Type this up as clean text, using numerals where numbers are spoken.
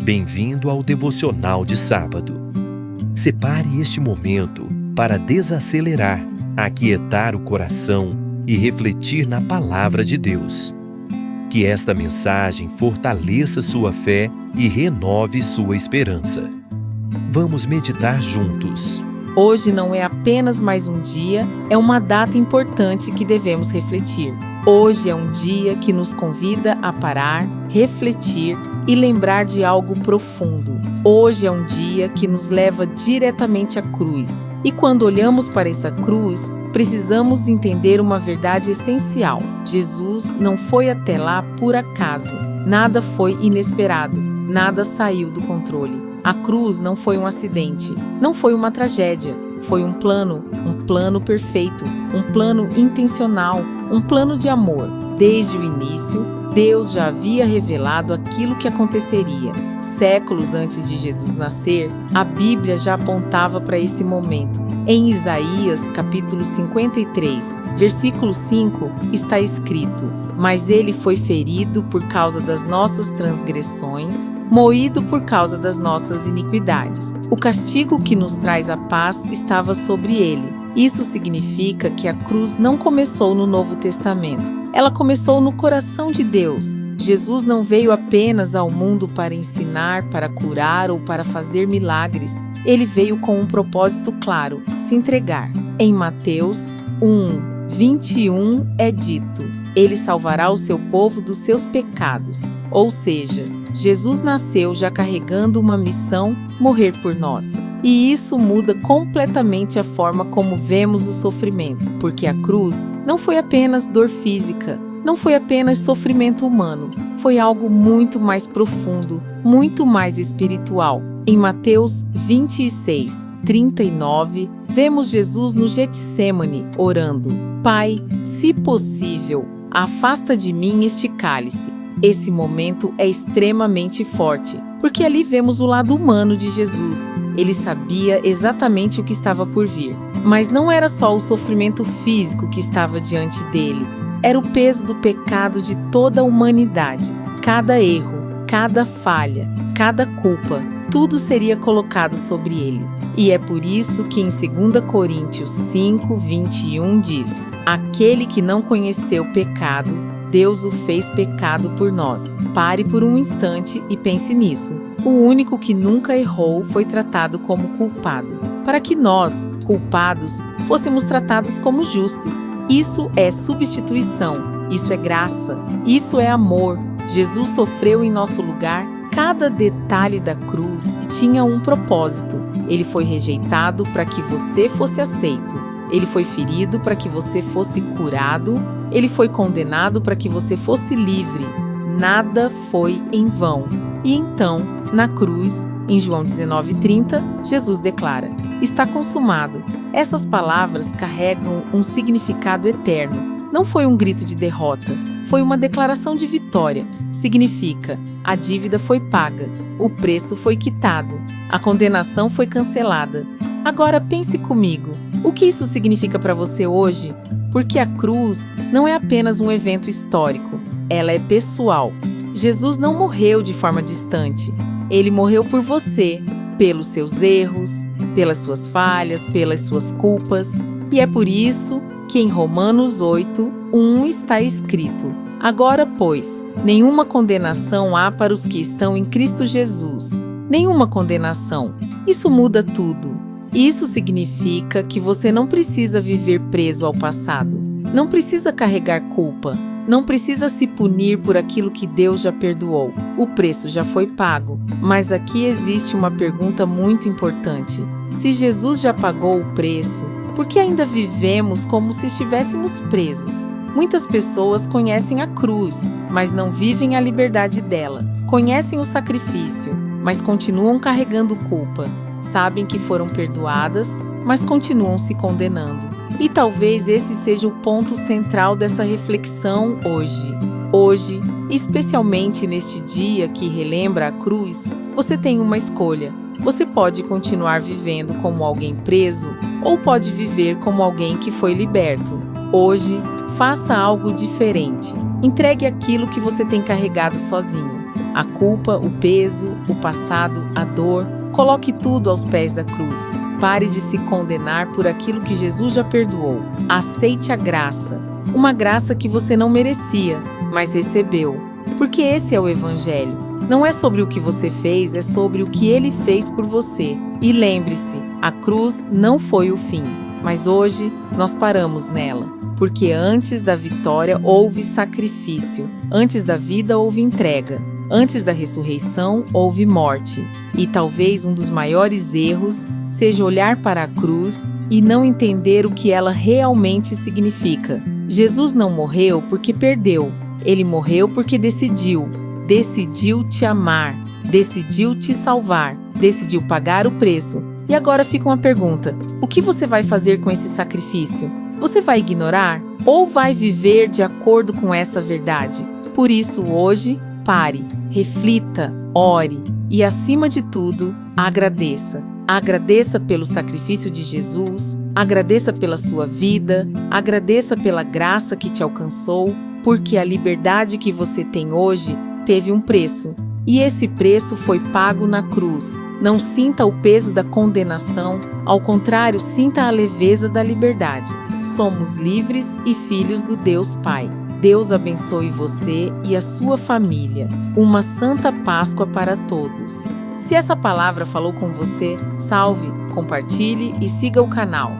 Bem-vindo ao Devocional de Sábado. Separe este momento para desacelerar, aquietar o coração e refletir na Palavra de Deus. Que esta mensagem fortaleça sua fé e renove sua esperança. Vamos meditar juntos. Hoje não é apenas mais um dia, é uma data importante que devemos refletir. Hoje é um dia que nos convida a parar, refletir e lembrar de algo profundo. Hoje é um dia que nos leva diretamente à cruz. E quando olhamos para essa cruz, precisamos entender uma verdade essencial. Jesus não foi até lá por acaso. Nada foi inesperado, nada saiu do controle. A cruz não foi um acidente, não foi uma tragédia. Foi um plano perfeito, um plano intencional, um plano de amor. Desde o início, Deus já havia revelado aquilo que aconteceria. Séculos antes de Jesus nascer, a Bíblia já apontava para esse momento. Em Isaías, capítulo 53, versículo 5, está escrito: "Mas ele foi ferido por causa das nossas transgressões, moído por causa das nossas iniquidades. O castigo que nos traz a paz estava sobre ele." Isso significa que a cruz não começou no Novo Testamento. Ela começou no coração de Deus. Jesus não veio apenas ao mundo para ensinar, para curar ou para fazer milagres. Ele veio com um propósito claro: se entregar. Em Mateus 1:21 é dito: "Ele salvará o seu povo dos seus pecados." Ou seja, Jesus nasceu já carregando uma missão: morrer por nós. E isso muda completamente a forma como vemos o sofrimento, porque a cruz não foi apenas dor física, não foi apenas sofrimento humano, foi algo muito mais profundo, muito mais espiritual. Em Mateus 26:39, vemos Jesus no Getsêmani orando: "Pai, se possível, afasta de mim este cálice." Esse momento é extremamente forte, porque ali vemos o lado humano de Jesus. Ele sabia exatamente o que estava por vir. Mas não era só o sofrimento físico que estava diante dele. Era o peso do pecado de toda a humanidade. Cada erro, cada falha, cada culpa, tudo seria colocado sobre ele. E é por isso que em 2 Coríntios 5:21 diz: "Aquele que não conheceu pecado, Deus o fez pecado por nós." Pare por um instante e pense nisso. O único que nunca errou foi tratado como culpado, para que nós, culpados, fôssemos tratados como justos. Isso é substituição, isso é graça, isso é amor. Jesus sofreu em nosso lugar. Cada detalhe da cruz tinha um propósito. Ele foi rejeitado para que você fosse aceito. Ele foi ferido para que você fosse curado. Ele foi condenado para que você fosse livre. Nada foi em vão. E então, na cruz, em João 19:30, Jesus declara: "Está consumado." Essas palavras carregam um significado eterno. Não foi um grito de derrota, foi uma declaração de vitória. Significa: a dívida foi paga, o preço foi quitado, a condenação foi cancelada. Agora pense comigo, o que isso significa para você hoje? Porque a cruz não é apenas um evento histórico, ela é pessoal. Jesus não morreu de forma distante. Ele morreu por você, pelos seus erros, pelas suas falhas, pelas suas culpas. E é por isso que em Romanos 8:1 está escrito: "Agora, pois, nenhuma condenação há para os que estão em Cristo Jesus." Nenhuma condenação. Isso muda tudo. Isso significa que você não precisa viver preso ao passado. Não precisa carregar culpa. Não precisa se punir por aquilo que Deus já perdoou. O preço já foi pago. Mas aqui existe uma pergunta muito importante. Se Jesus já pagou o preço, por que ainda vivemos como se estivéssemos presos? Muitas pessoas conhecem a cruz, mas não vivem a liberdade dela. Conhecem o sacrifício, mas continuam carregando culpa. Sabem que foram perdoadas, mas continuam se condenando. E talvez esse seja o ponto central dessa reflexão hoje. Hoje, especialmente neste dia que relembra a cruz, você tem uma escolha. Você pode continuar vivendo como alguém preso ou pode viver como alguém que foi liberto. Hoje, faça algo diferente. Entregue aquilo que você tem carregado sozinho. A culpa, o peso, o passado, a dor. Coloque tudo aos pés da cruz. Pare de se condenar por aquilo que Jesus já perdoou. Aceite a graça. Uma graça que você não merecia, mas recebeu. Porque esse é o Evangelho. Não é sobre o que você fez, é sobre o que Ele fez por você. E lembre-se, a cruz não foi o fim, mas hoje nós paramos nela. Porque antes da vitória houve sacrifício, antes da vida houve entrega, antes da ressurreição houve morte. E talvez um dos maiores erros seja olhar para a cruz e não entender o que ela realmente significa. Jesus não morreu porque perdeu, Ele morreu porque decidiu te amar, decidiu te salvar, decidiu pagar o preço. E agora fica uma pergunta: o que você vai fazer com esse sacrifício? Você vai ignorar ou vai viver de acordo com essa verdade? Por isso, hoje, pare, reflita, ore e, acima de tudo, agradeça. Agradeça pelo sacrifício de Jesus, agradeça pela sua vida, agradeça pela graça que te alcançou, porque a liberdade que você tem hoje teve um preço, e esse preço foi pago na cruz. Não sinta o peso da condenação, ao contrário, sinta a leveza da liberdade. Somos livres e filhos do Deus Pai. Deus abençoe você e a sua família. Uma Santa Páscoa para todos. Se essa palavra falou com você, salve, compartilhe e siga o canal.